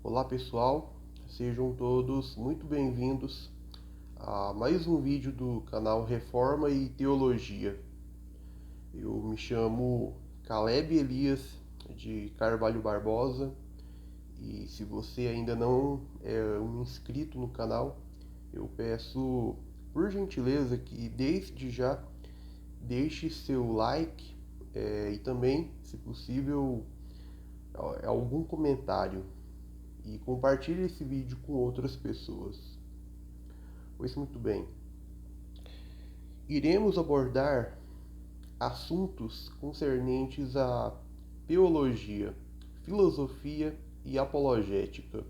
Olá pessoal, sejam todos muito bem-vindos a mais um vídeo do canal Reforma e Teologia. Eu me chamo Caleb Elias de Carvalho Barbosa e se você ainda não é um inscrito no canal, eu peço por gentileza que desde já deixe seu like e também, se possível, algum comentário e compartilhe esse vídeo com outras pessoas. Pois muito bem, iremos abordar assuntos concernentes à teologia, filosofia e apologética.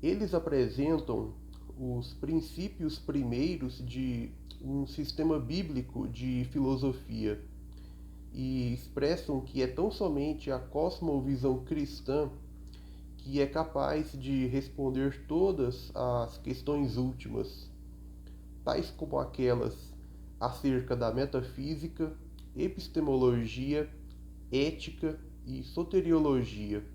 Eles apresentam os princípios primeiros de um sistema bíblico de filosofia e expressam que é tão somente a cosmovisão cristã que é capaz de responder todas as questões últimas, tais como aquelas acerca da metafísica, epistemologia, ética e soteriologia.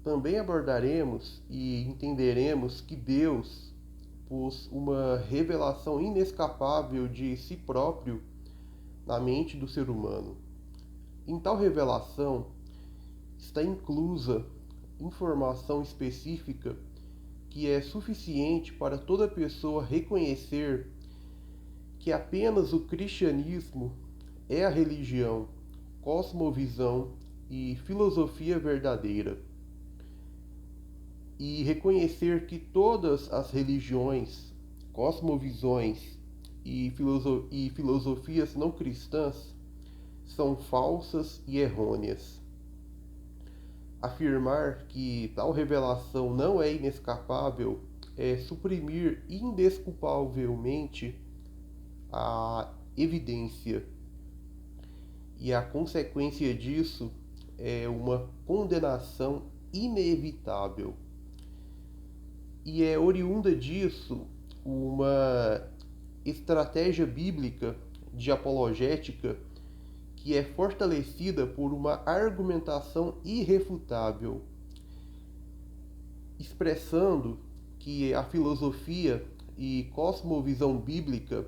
Também abordaremos e entenderemos que Deus pôs uma revelação inescapável de si próprio na mente do ser humano. Em tal revelação está inclusa informação específica que é suficiente para toda pessoa reconhecer que apenas o cristianismo é a religião, cosmovisão e filosofia verdadeira. E reconhecer que todas as religiões, cosmovisões e filosofias não cristãs são falsas e errôneas. Afirmar que tal revelação não é inescapável é suprimir indesculpavelmente a evidência, e a consequência disso é uma condenação inevitável. E é oriunda disso uma estratégia bíblica de apologética que é fortalecida por uma argumentação irrefutável, expressando que a filosofia e cosmovisão bíblica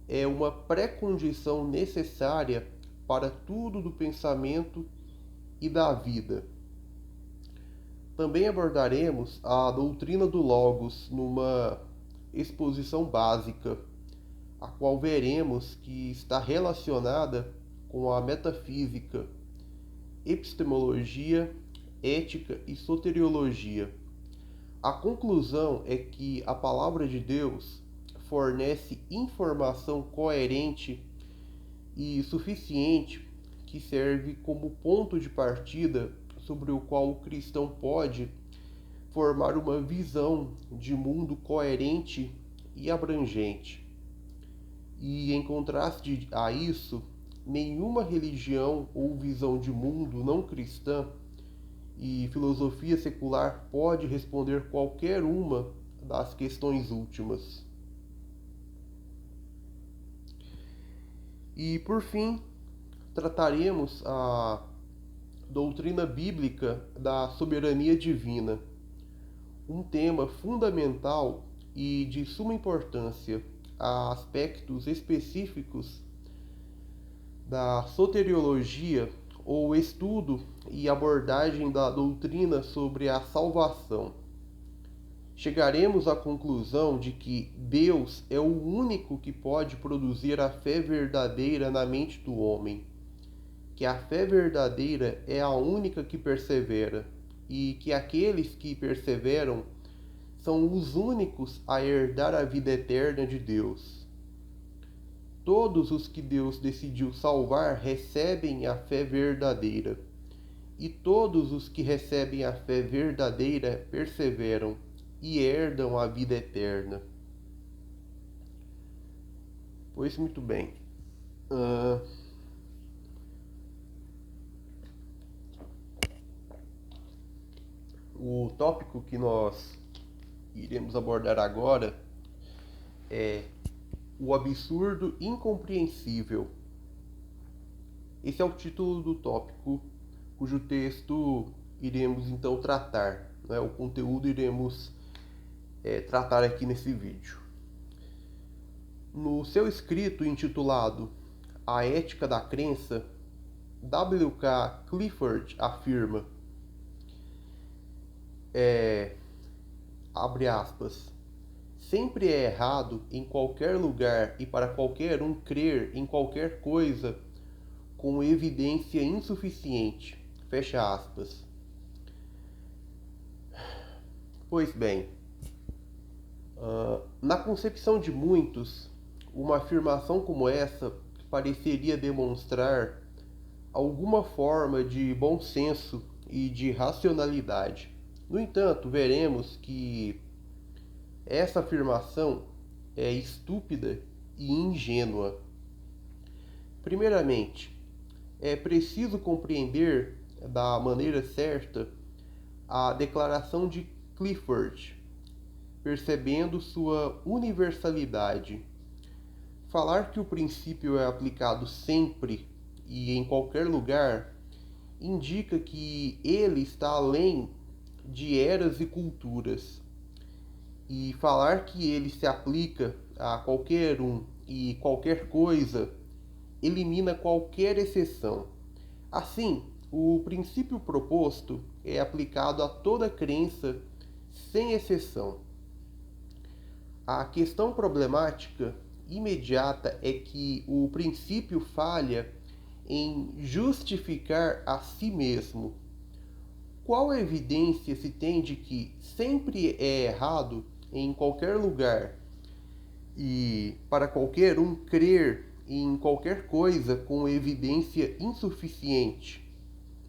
é uma pré-condição necessária para tudo do pensamento e da vida. Também abordaremos a doutrina do Logos numa exposição básica, a qual veremos que está relacionada com a metafísica, epistemologia, ética e soteriologia. A conclusão é que a palavra de Deus fornece informação coerente e suficiente que serve como ponto de partida sobre o qual o cristão pode formar uma visão de mundo coerente e abrangente. E em contraste a isso, nenhuma religião ou visão de mundo não cristã e filosofia secular pode responder qualquer uma das questões últimas. E por fim, trataremos a doutrina bíblica da soberania divina, um tema fundamental e de suma importância a aspectos específicos da soteriologia ou estudo e abordagem da doutrina sobre a salvação. Chegaremos à conclusão de que Deus é o único que pode produzir a fé verdadeira na mente do homem, que a fé verdadeira é a única que persevera e que aqueles que perseveram são os únicos a herdar a vida eterna de Deus. Todos os que Deus decidiu salvar recebem a fé verdadeira, e todos os que recebem a fé verdadeira perseveram e herdam a vida eterna. Pois muito bem. O tópico que nós iremos abordar agora é o absurdo incompreensível. Esse é o título do tópico cujo texto iremos então tratar, né? O conteúdo iremos tratar aqui nesse vídeo. No seu escrito intitulado A Ética da Crença, W.K. Clifford afirma, abre aspas, sempre é errado em qualquer lugar e para qualquer um crer em qualquer coisa com evidência insuficiente, fecha aspas. Pois bem, na concepção de muitos, uma afirmação como essa pareceria demonstrar alguma forma de bom senso e de racionalidade. No entanto, veremos que essa afirmação é estúpida e ingênua. Primeiramente, é preciso compreender da maneira certa a declaração de Clifford, percebendo sua universalidade. Falar que o princípio é aplicado sempre e em qualquer lugar indica que ele está além de eras e culturas. E falar que ele se aplica a qualquer um e qualquer coisa elimina qualquer exceção. Assim, o princípio proposto é aplicado a toda crença sem exceção. A questão problemática imediata é que o princípio falha em justificar a si mesmo. Qual a evidência se tem de que sempre é errado em qualquer lugar e para qualquer um crer em qualquer coisa com evidência insuficiente?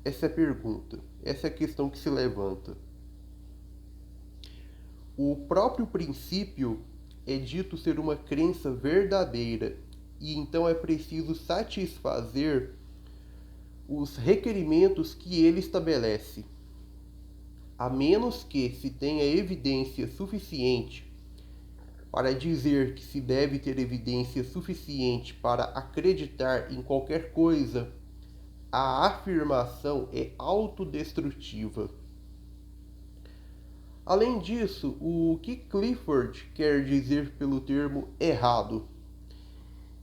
Essa é a pergunta, essa é a questão que se levanta. O próprio princípio é dito ser uma crença verdadeira e então é preciso satisfazer os requerimentos que ele estabelece. A menos que se tenha evidência suficiente para dizer que se deve ter evidência suficiente para acreditar em qualquer coisa, a afirmação é autodestrutiva. Além disso, o que Clifford quer dizer pelo termo errado?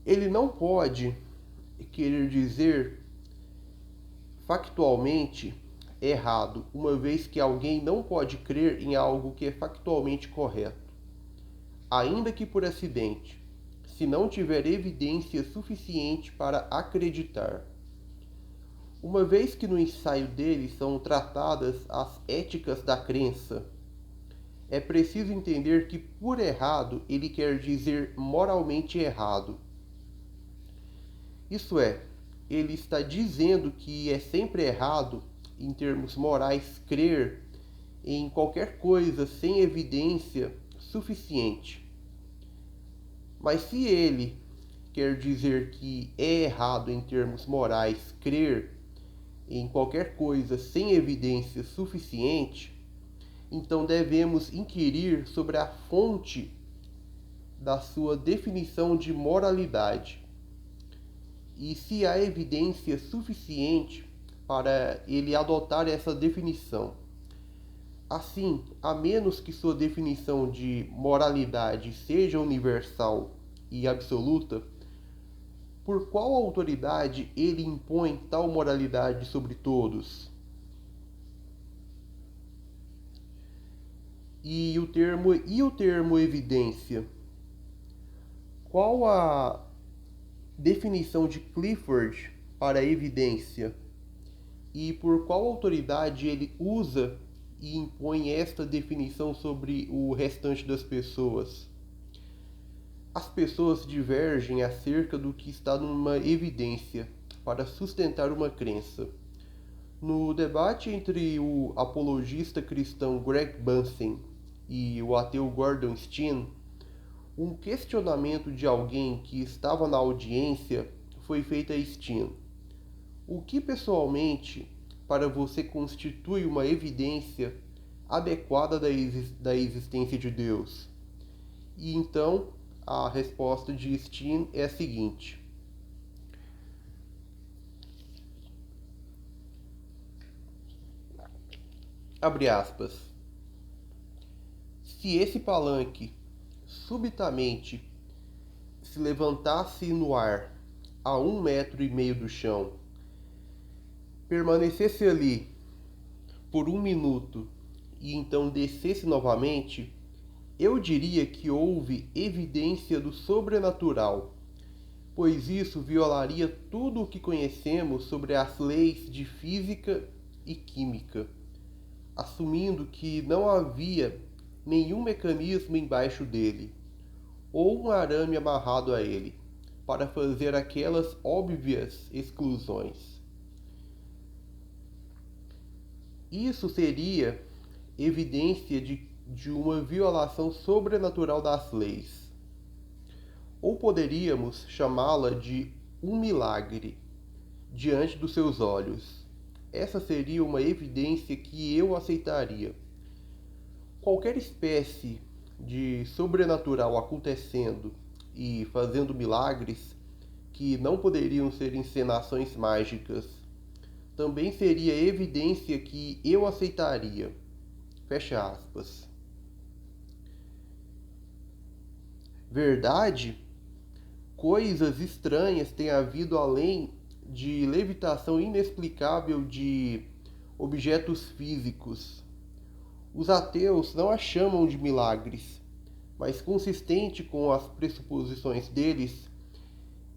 Ele não pode querer dizer factualmente errado, uma vez que alguém não pode crer em algo que é factualmente correto, ainda que por acidente, se não tiver evidência suficiente para acreditar. Uma vez que no ensaio dele são tratadas as éticas da crença, é preciso entender que por errado ele quer dizer moralmente errado. Isso é, ele está dizendo que é sempre errado, em termos morais, crer em qualquer coisa sem evidência suficiente. Mas se ele quer dizer que é errado, em termos morais, crer em qualquer coisa sem evidência suficiente, então devemos inquirir sobre a fonte da sua definição de moralidade e se há evidência suficiente para ele adotar essa definição. Assim, a menos que sua definição de moralidade seja universal e absoluta, por qual autoridade ele impõe tal moralidade sobre todos? E o termo evidência? Qual a definição de Clifford para evidência? E por qual autoridade ele usa e impõe esta definição sobre o restante das pessoas? As pessoas divergem acerca do que está numa evidência para sustentar uma crença. No debate entre o apologista cristão Greg Bunsen e o ateu Gordon Steen, um questionamento de alguém que estava na audiência foi feito a Steen. O que pessoalmente para você constitui uma evidência adequada da existência de Deus? E então a resposta de Steen é a seguinte: Abre aspas. Se esse palanque subitamente se levantasse no ar a 1,5 metros do chão, permanecesse ali por 1 minuto e então descesse novamente, eu diria que houve evidência do sobrenatural, pois isso violaria tudo o que conhecemos sobre as leis de física e química, assumindo que não havia nenhum mecanismo embaixo dele, ou um arame amarrado a ele, para fazer aquelas óbvias exclusões. Isso seria evidência de uma violação sobrenatural das leis. Ou poderíamos chamá-la de um milagre diante dos seus olhos. Essa seria uma evidência que eu aceitaria. Qualquer espécie de sobrenatural acontecendo e fazendo milagres que não poderiam ser encenações mágicas também seria evidência que eu aceitaria. Fecha aspas. Verdade? Coisas estranhas têm havido além de levitação inexplicável de objetos físicos. Os ateus não a chamam de milagres, mas consistente com as pressuposições deles,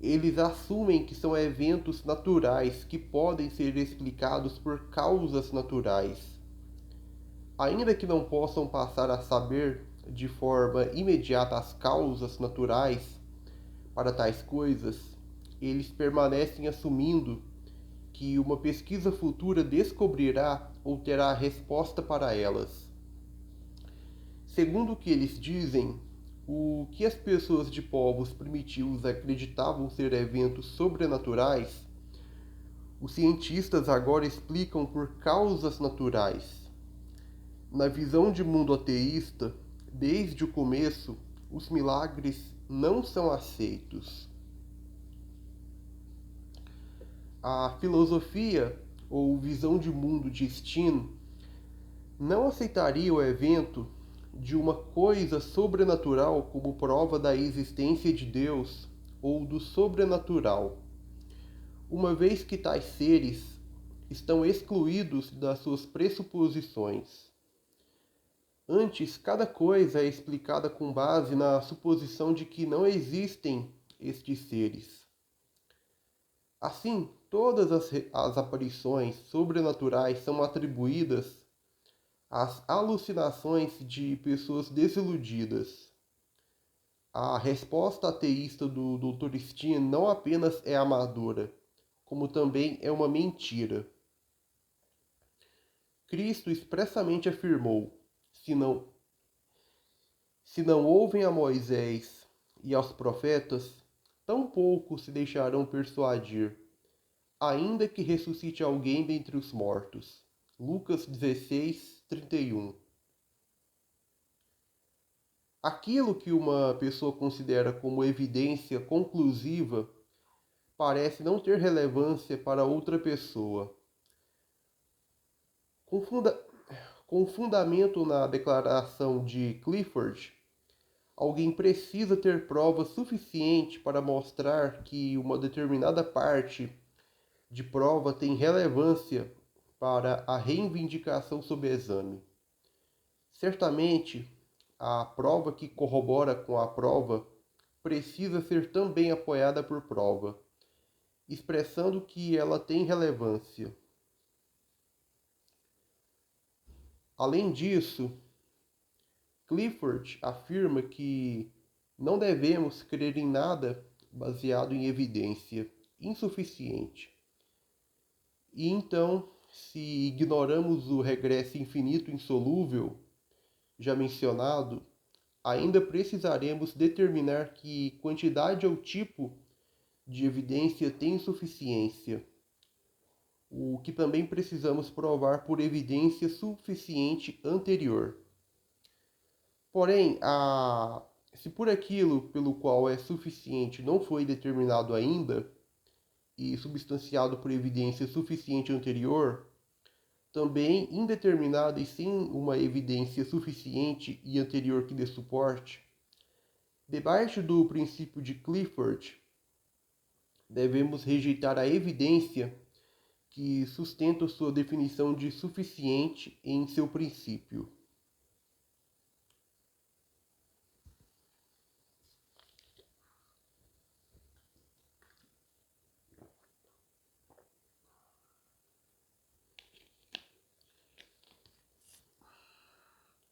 eles assumem que são eventos naturais que podem ser explicados por causas naturais. Ainda que não possam passar a saber de forma imediata as causas naturais para tais coisas, eles permanecem assumindo que uma pesquisa futura descobrirá ou terá a resposta para elas. Segundo o que eles dizem, o que as pessoas de povos primitivos acreditavam ser eventos sobrenaturais, os cientistas agora explicam por causas naturais. Na visão de mundo ateísta, desde o começo, os milagres não são aceitos. A filosofia ou visão de mundo de Steen não aceitaria o evento de uma coisa sobrenatural como prova da existência de Deus ou do sobrenatural, uma vez que tais seres estão excluídos das suas pressuposições. Antes, cada coisa é explicada com base na suposição de que não existem estes seres. Assim, todas as aparições sobrenaturais são atribuídas às alucinações de pessoas desiludidas. A resposta ateísta do Dr. Steen não apenas é amadora, como também é uma mentira. Cristo expressamente afirmou: se não ouvem a Moisés e aos profetas, tampouco se deixarão persuadir, ainda que ressuscite alguém dentre os mortos. Lucas 16, 31. Aquilo que uma pessoa considera como evidência conclusiva parece não ter relevância para outra pessoa. Com fundamento na declaração de Clifford, alguém precisa ter prova suficiente para mostrar que uma determinada parte de prova tem relevância para a reivindicação sob exame. Certamente, a prova que corrobora com a prova precisa ser também apoiada por prova, expressando que ela tem relevância. Além disso, Clifford afirma que não devemos crer em nada baseado em evidência insuficiente. E então, se ignoramos o regresso infinito insolúvel, já mencionado, ainda precisaremos determinar que quantidade ou tipo de evidência tem insuficiência, o que também precisamos provar por evidência suficiente anterior. Porém, se por aquilo pelo qual é suficiente não foi determinado ainda, e substanciado por evidência suficiente anterior, também indeterminada e sem uma evidência suficiente e anterior que dê suporte, debaixo do princípio de Clifford, devemos rejeitar a evidência que sustenta sua definição de suficiente em seu princípio.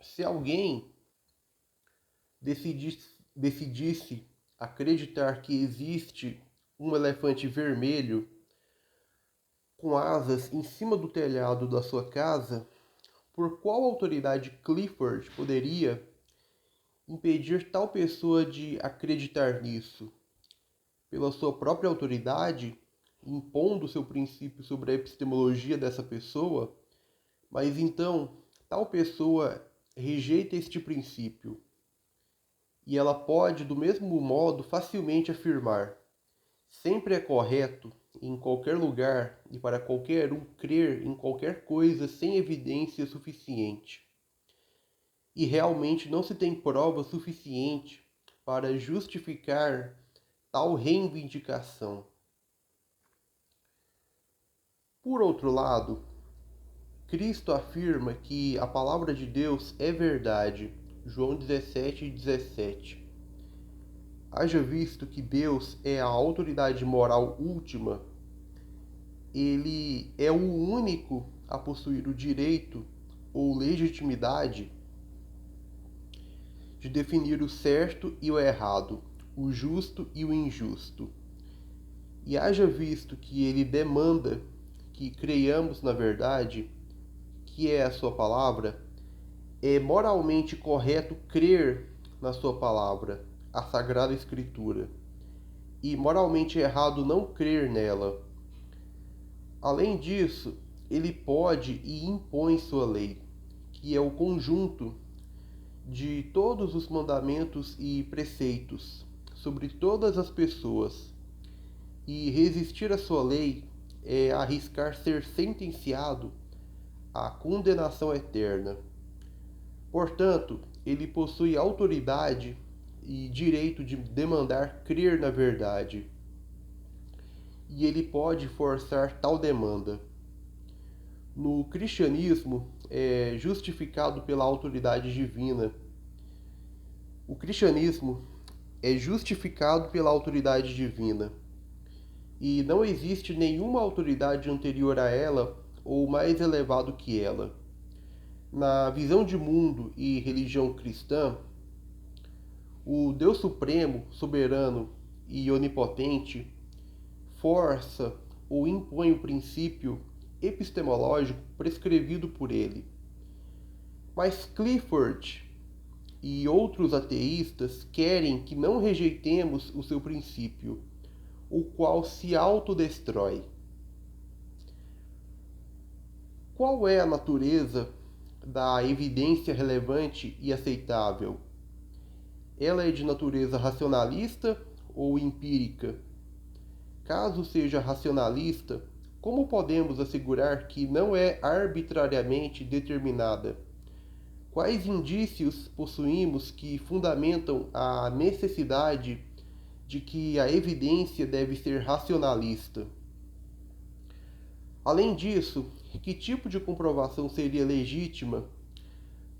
Se alguém decidisse acreditar que existe um elefante vermelho com asas em cima do telhado da sua casa, por qual autoridade Clifford poderia impedir tal pessoa de acreditar nisso? Pela sua própria autoridade, impondo seu princípio sobre a epistemologia dessa pessoa, mas então tal pessoa rejeita este princípio. E ela pode, do mesmo modo, facilmente afirmar: sempre é correto, em qualquer lugar e para qualquer um, crer em qualquer coisa sem evidência suficiente. E realmente não se tem prova suficiente para justificar tal reivindicação. Por outro lado, Cristo afirma que a palavra de Deus é verdade. João 17:17. Haja visto que Deus é a autoridade moral última, ele é o único a possuir o direito ou legitimidade de definir o certo e o errado, o justo e o injusto. E haja visto que ele demanda que creiamos na verdade, que é a sua palavra, é moralmente correto crer na sua palavra, a Sagrada Escritura, e moralmente errado não crer nela. Além disso, ele pode e impõe sua lei, que é o conjunto de todos os mandamentos e preceitos sobre todas as pessoas, e resistir à sua lei é arriscar ser sentenciado à condenação eterna. Portanto, ele possui autoridade e direito de demandar crer na verdade, e ele pode forçar tal demanda. No cristianismo, é justificado pela autoridade divina. O cristianismo é justificado pela autoridade divina, e não existe nenhuma autoridade anterior a ela ou mais elevado que ela. Na visão de mundo e religião cristã, o Deus Supremo, soberano e onipotente força ou impõe o princípio epistemológico prescrevido por ele. Mas Clifford e outros ateístas querem que não rejeitemos o seu princípio, o qual se autodestrói. Qual é a natureza da evidência relevante e aceitável? Ela é de natureza racionalista ou empírica? Caso seja racionalista, como podemos assegurar que não é arbitrariamente determinada? Quais indícios possuímos que fundamentam a necessidade de que a evidência deve ser racionalista? Além disso, que tipo de comprovação seria legítima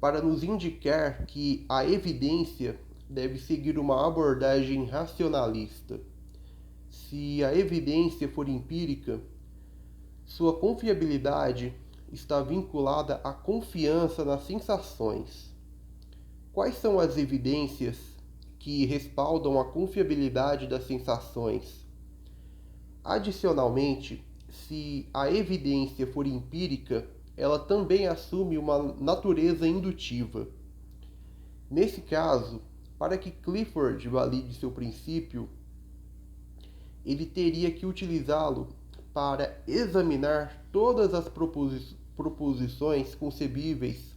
para nos indicar que a evidência deve seguir uma abordagem racionalista? Se a evidência for empírica, sua confiabilidade está vinculada à confiança nas sensações. Quais são as evidências que respaldam a confiabilidade das sensações? Adicionalmente, se a evidência for empírica, ela também assume uma natureza indutiva. Nesse caso, para que Clifford valide seu princípio, ele teria que utilizá-lo para examinar todas as proposições concebíveis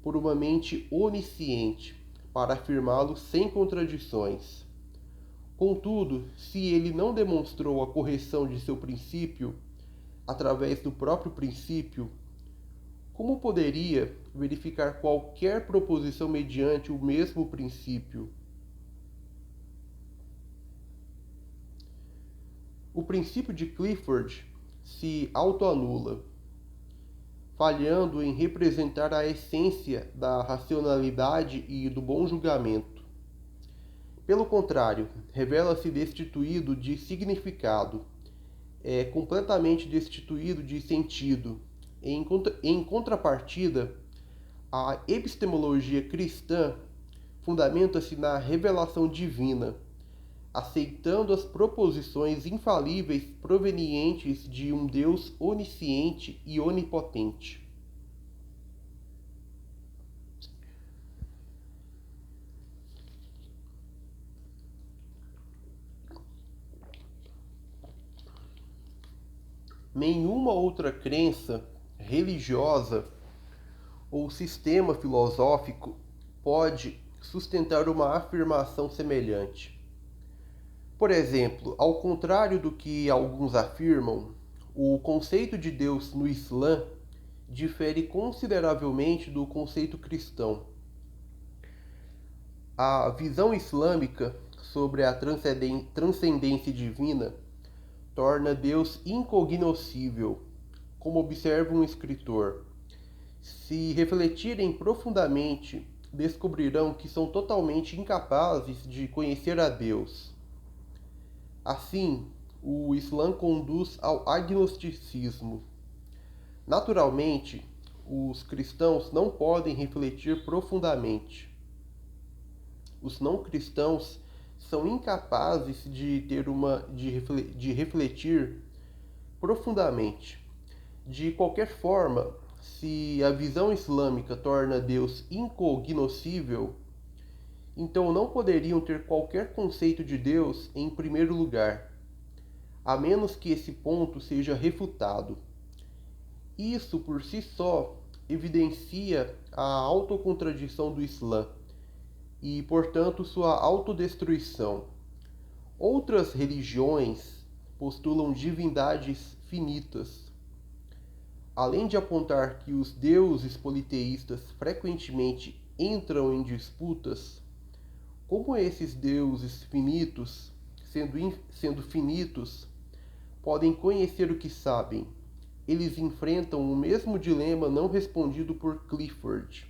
por uma mente onisciente, para afirmá-lo sem contradições. Contudo, se ele não demonstrou a correção de seu princípio através do próprio princípio, como poderia verificar qualquer proposição mediante o mesmo princípio? O princípio de Clifford se autoanula, falhando em representar a essência da racionalidade e do bom julgamento. Pelo contrário, revela-se destituído de significado, é completamente destituído de sentido. Em contrapartida, a epistemologia cristã fundamenta-se na revelação divina, aceitando as proposições infalíveis provenientes de um Deus onisciente e onipotente. Nenhuma outra crença religiosa ou sistema filosófico pode sustentar uma afirmação semelhante. Por exemplo, ao contrário do que alguns afirmam, o conceito de Deus no Islã difere consideravelmente do conceito cristão. A visão islâmica sobre a transcendência divina torna Deus incognoscível, como observa um escritor. Se refletirem profundamente, descobrirão que são totalmente incapazes de conhecer a Deus. Assim, o Islã conduz ao agnosticismo. Naturalmente, os cristãos não podem refletir profundamente. Os não cristãos são incapazes de refletir profundamente. De qualquer forma, se a visão islâmica torna Deus incognoscível, então não poderiam ter qualquer conceito de Deus em primeiro lugar, a menos que esse ponto seja refutado. Isso por si só evidencia a autocontradição do Islã e, portanto, sua autodestruição. Outras religiões postulam divindades finitas. Além de apontar que os deuses politeístas frequentemente entram em disputas, como esses deuses finitos, sendo finitos, podem conhecer o que sabem, eles enfrentam o mesmo dilema não respondido por Clifford.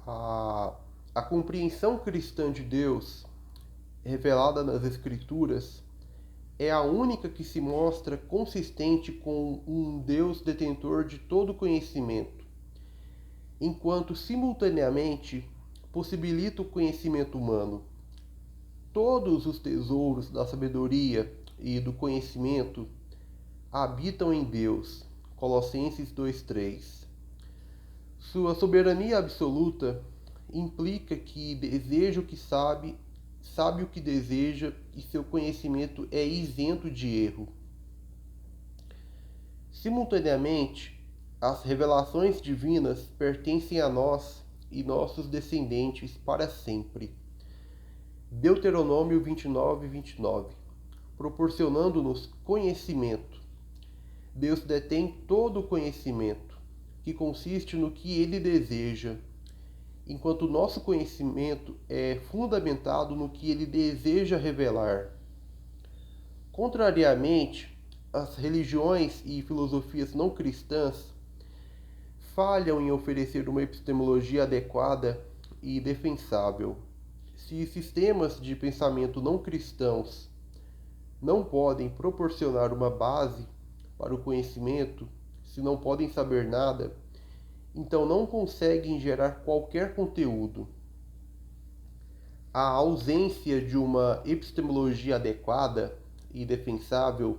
A compreensão cristã de Deus, revelada nas Escrituras, é a única que se mostra consistente com um Deus detentor de todo conhecimento, enquanto simultaneamente possibilita o conhecimento humano. Todos os tesouros da sabedoria e do conhecimento habitam em Deus. Colossenses 2:3. Sua soberania absoluta implica que deseja o que sabe, sabe o que deseja e seu conhecimento é isento de erro. Simultaneamente, as revelações divinas pertencem a nós e nossos descendentes para sempre. Deuteronômio 29:29, proporcionando-nos conhecimento. Deus detém todo o conhecimento, que consiste no que Ele deseja, enquanto o nosso conhecimento é fundamentado no que Ele deseja revelar. Contrariamente, as religiões e filosofias não cristãs falham em oferecer uma epistemologia adequada e defensável. Se sistemas de pensamento não cristãos não podem proporcionar uma base para o conhecimento, se não podem saber nada, então não conseguem gerar qualquer conteúdo. A ausência de uma epistemologia adequada e defensável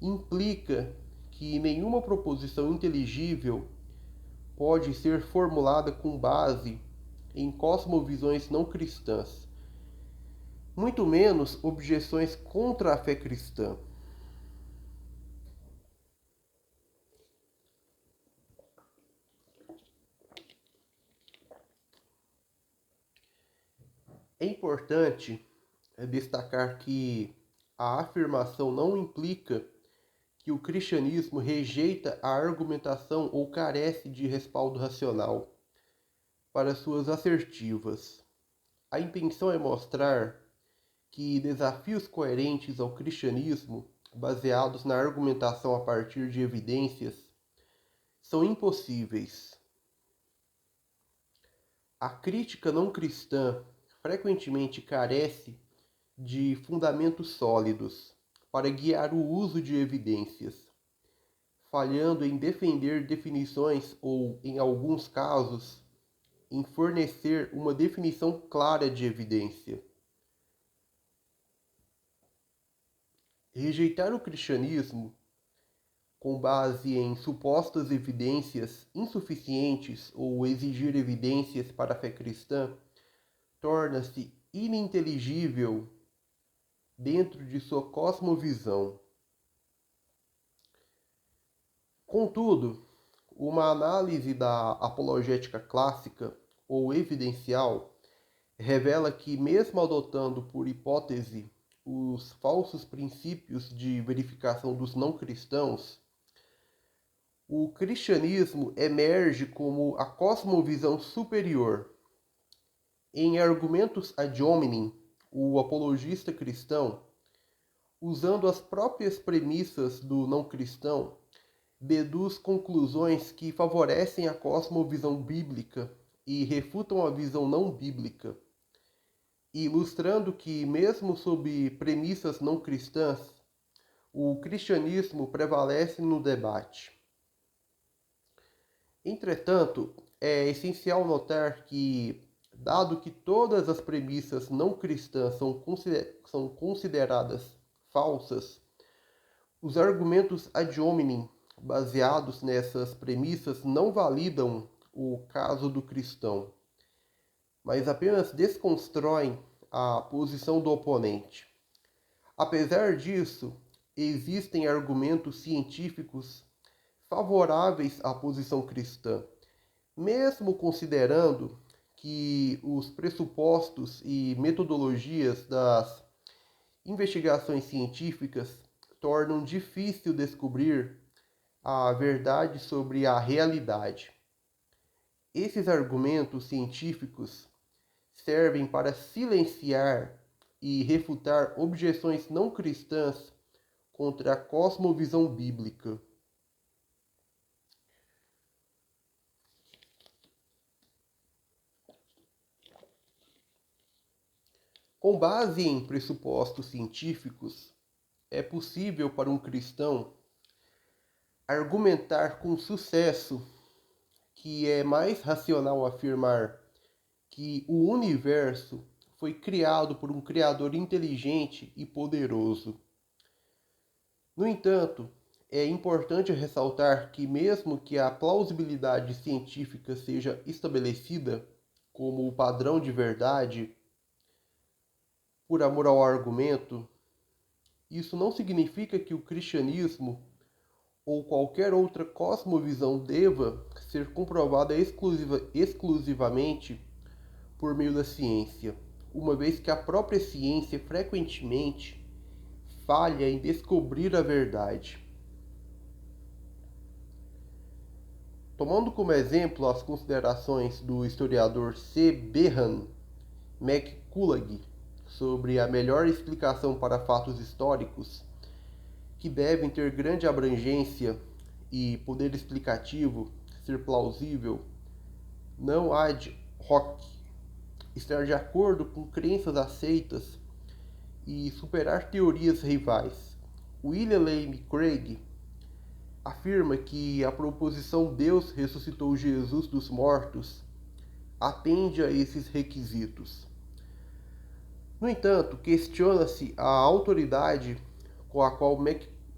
implica que nenhuma proposição inteligível pode ser formulada com base em cosmovisões não cristãs, muito menos objeções contra a fé cristã. É importante destacar que a afirmação não implica que o cristianismo rejeita a argumentação ou carece de respaldo racional para suas assertivas. A intenção é mostrar que desafios coerentes ao cristianismo, baseados na argumentação a partir de evidências, são impossíveis. A crítica não cristã frequentemente carece de fundamentos sólidos para guiar o uso de evidências, falhando em defender definições ou, em alguns casos, em fornecer uma definição clara de evidência. Rejeitar o cristianismo com base em supostas evidências insuficientes ou exigir evidências para a fé cristã torna-se ininteligível dentro de sua cosmovisão. Contudo, uma análise da apologética clássica ou evidencial revela que, mesmo adotando por hipótese os falsos princípios de verificação dos não cristãos, o cristianismo emerge como a cosmovisão superior. Em argumentos ad hominem, o apologista cristão, usando as próprias premissas do não cristão, deduz conclusões que favorecem a cosmovisão bíblica e refutam a visão não bíblica, ilustrando que, mesmo sob premissas não cristãs, o cristianismo prevalece no debate. Entretanto, é essencial notar que, dado que todas as premissas não cristãs são consideradas falsas, os argumentos ad hominem baseados nessas premissas não validam o caso do cristão, mas apenas desconstroem a posição do oponente. Apesar disso, existem argumentos científicos favoráveis à posição cristã, mesmo considerando que os pressupostos e metodologias das investigações científicas tornam difícil descobrir a verdade sobre a realidade. Esses argumentos científicos servem para silenciar e refutar objeções não cristãs contra a cosmovisão bíblica. Com base em pressupostos científicos, é possível para um cristão argumentar com sucesso que é mais racional afirmar que o universo foi criado por um Criador inteligente e poderoso. No entanto, é importante ressaltar que, mesmo que a plausibilidade científica seja estabelecida como o padrão de verdade, por amor ao argumento, isso não significa que o cristianismo ou qualquer outra cosmovisão deva ser comprovada exclusivamente por meio da ciência, uma vez que a própria ciência frequentemente falha em descobrir a verdade. Tomando como exemplo as considerações do historiador C. Behan McCulloch sobre a melhor explicação para fatos históricos, que devem ter grande abrangência e poder explicativo, ser plausível, não ad hoc, estar de acordo com crenças aceitas e superar teorias rivais. William Lane Craig afirma que a proposição Deus ressuscitou Jesus dos mortos atende a esses requisitos. No entanto, questiona-se a autoridade com a qual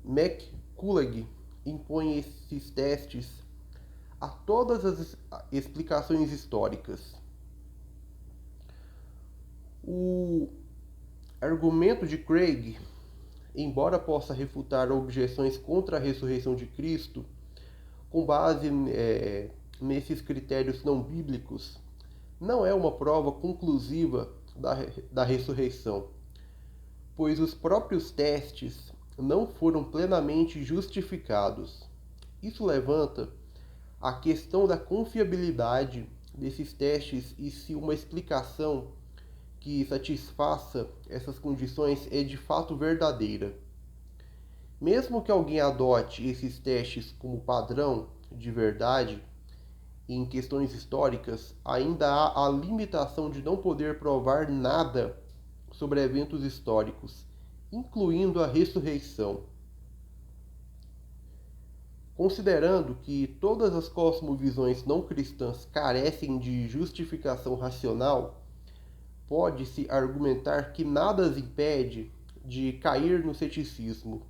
McCulloch impõe esses testes a todas as explicações históricas. O argumento de Craig, embora possa refutar objeções contra a ressurreição de Cristo, com base nesses critérios não bíblicos, não é uma prova conclusiva da ressurreição, pois os próprios testes não foram plenamente justificados. Isso levanta a questão da confiabilidade desses testes e se uma explicação que satisfaça essas condições é de fato verdadeira. Mesmo que alguém adote esses testes como padrão de verdade, em questões históricas, ainda há a limitação de não poder provar nada sobre eventos históricos, incluindo a ressurreição. Considerando que todas as cosmovisões não cristãs carecem de justificação racional, pode-se argumentar que nada as impede de cair no ceticismo.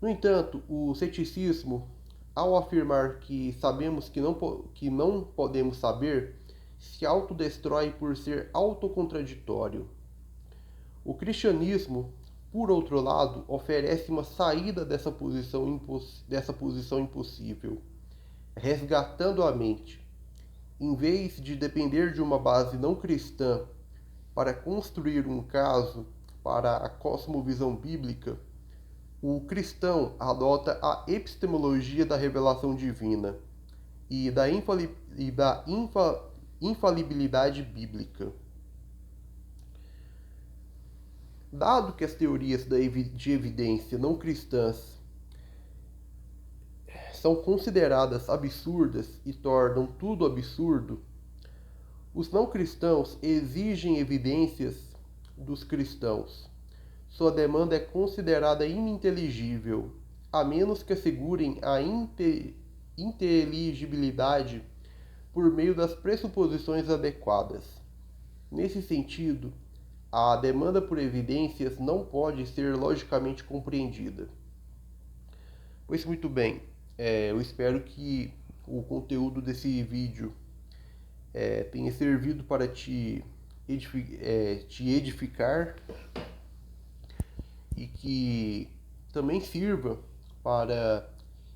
No entanto, o ceticismo, ao afirmar que sabemos que não podemos saber, se autodestrói por ser autocontraditório. O cristianismo, por outro lado, oferece uma saída dessa posição impossível, resgatando a mente. Em vez de depender de uma base não cristã para construir um caso para a cosmovisão bíblica, o cristão adota a epistemologia da revelação divina e da infalibilidade bíblica. Dado que as teorias de evidência não cristãs são consideradas absurdas e tornam tudo absurdo, os não cristãos exigem evidências dos cristãos. Sua demanda é considerada ininteligível, a menos que assegurem a inteligibilidade por meio das pressuposições adequadas. Nesse sentido, a demanda por evidências não pode ser logicamente compreendida. Pois muito bem, eu espero que o conteúdo desse vídeo tenha servido para te edificar e que também sirva para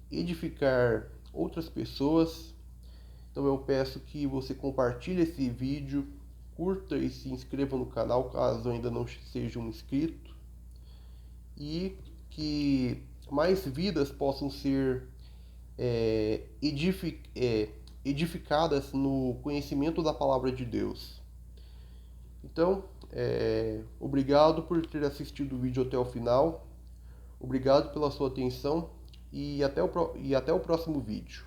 edificar outras pessoas. Então eu peço que você compartilhe esse vídeo, curta e se inscreva no canal caso ainda não seja um inscrito, e que mais vidas possam ser edificadas no conhecimento da palavra de Deus. Então, obrigado por ter assistido o vídeo até o final, obrigado pela sua atenção e até o próximo vídeo.